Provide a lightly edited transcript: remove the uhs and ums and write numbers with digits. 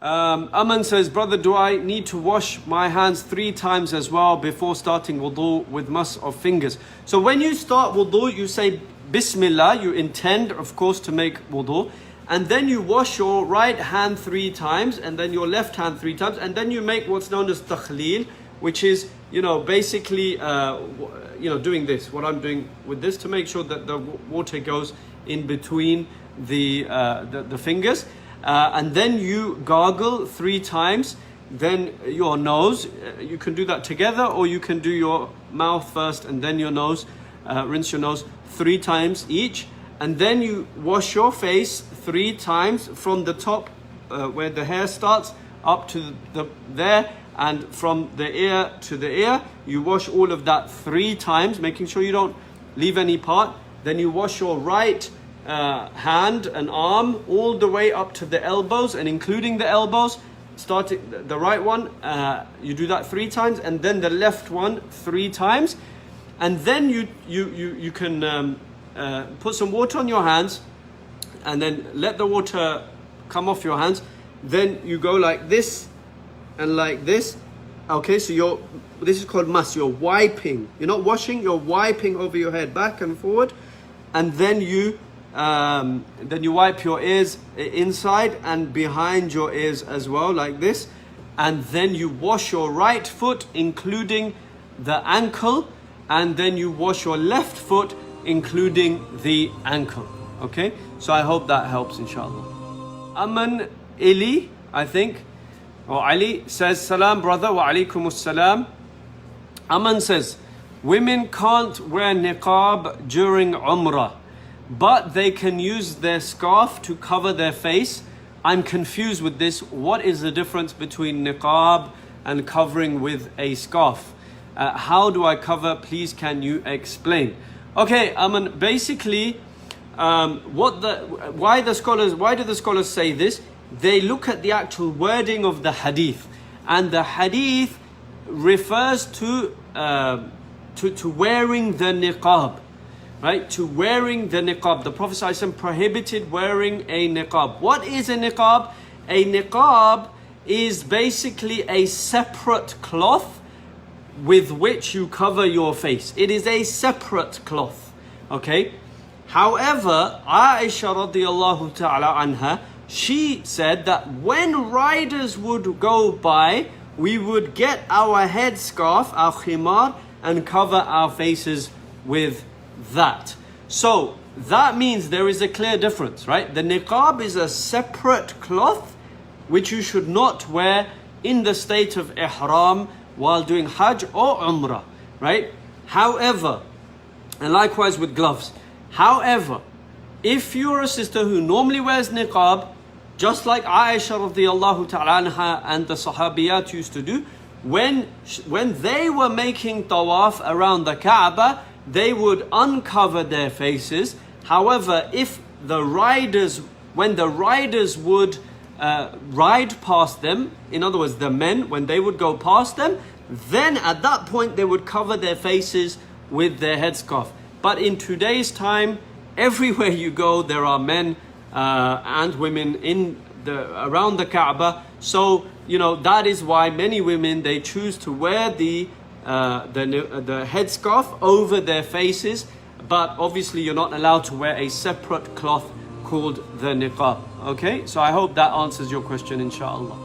Aman says, brother, do I need to wash my hands 3 times as well before starting wudu with mas of fingers? So when you start wudu, you say Bismillah, you intend, of course, to make wudu, and then you wash your right hand 3 times, and then your left hand 3 times, and then you make what's known as takhleel, which is, basically, doing this, what I'm doing with this, to make sure that the water goes in between the fingers. And then you gargle 3 times, then your nose, you can do that together, or you can do your mouth first and then your nose, rinse your nose 3 times each, and then you wash your face 3 times from the top where the hair starts up to there, and from the ear to the ear, you wash all of that 3 times, making sure you don't leave any part. Then you wash your right hand and arm all the way up to the elbows, and including the elbows, starting the right one, you do that 3 times, and then the left one 3 times, and then you can put some water on your hands, and then let the water come off your hands. Then you go like this and like this. Okay, so this is called mas. You're wiping. You're not washing. You're wiping over your head, back and forward, and then you wipe your ears inside and behind your ears as well, like this. And then you wash your right foot, including the ankle, and then you wash your left foot, including the ankle. Okay, so I hope that helps, inshallah. Aman Ili, I think, or Ali, says, Salam, brother, wa alaikum salam. Aman says, women can't wear niqab during Umrah, but they can use their scarf to cover their face. I'm confused with this. What is the difference between niqab and covering with a scarf? How do I cover? Please, can you explain? Okay, basically, why do the scholars say this? They look at the actual wording of the hadith, and the hadith refers to wearing the niqab. Right, to wearing the niqab. The Prophet ﷺ prohibited wearing a niqab. What is a niqab? A niqab is basically a separate cloth with which you cover your face. It is a separate cloth. Okay. However, Aisha radiallahu ta'ala anha, she said that when riders would go by, we would get our headscarf, our khimar, and cover our faces with that. So that means there is a clear difference, right? The niqab is a separate cloth which you should not wear in the state of ihram while doing Hajj or Umrah, right? However, and likewise with gloves. However, if you're a sister who normally wears niqab, just like Aisha radiallahu ta'ala anha and the Sahabiyat used to do, when they were making tawaf around the Kaaba, they would uncover their faces. However, when the riders would ride past them, in other words, the men, when they would go past them, then at that point they would cover their faces with their headscarf. But in today's time, everywhere you go, there are men and women around the Kaaba. So, that is why many women, they choose to wear the headscarf over their faces, but obviously you're not allowed to wear a separate cloth called the niqab. Okay, so I hope that answers your question, inshallah.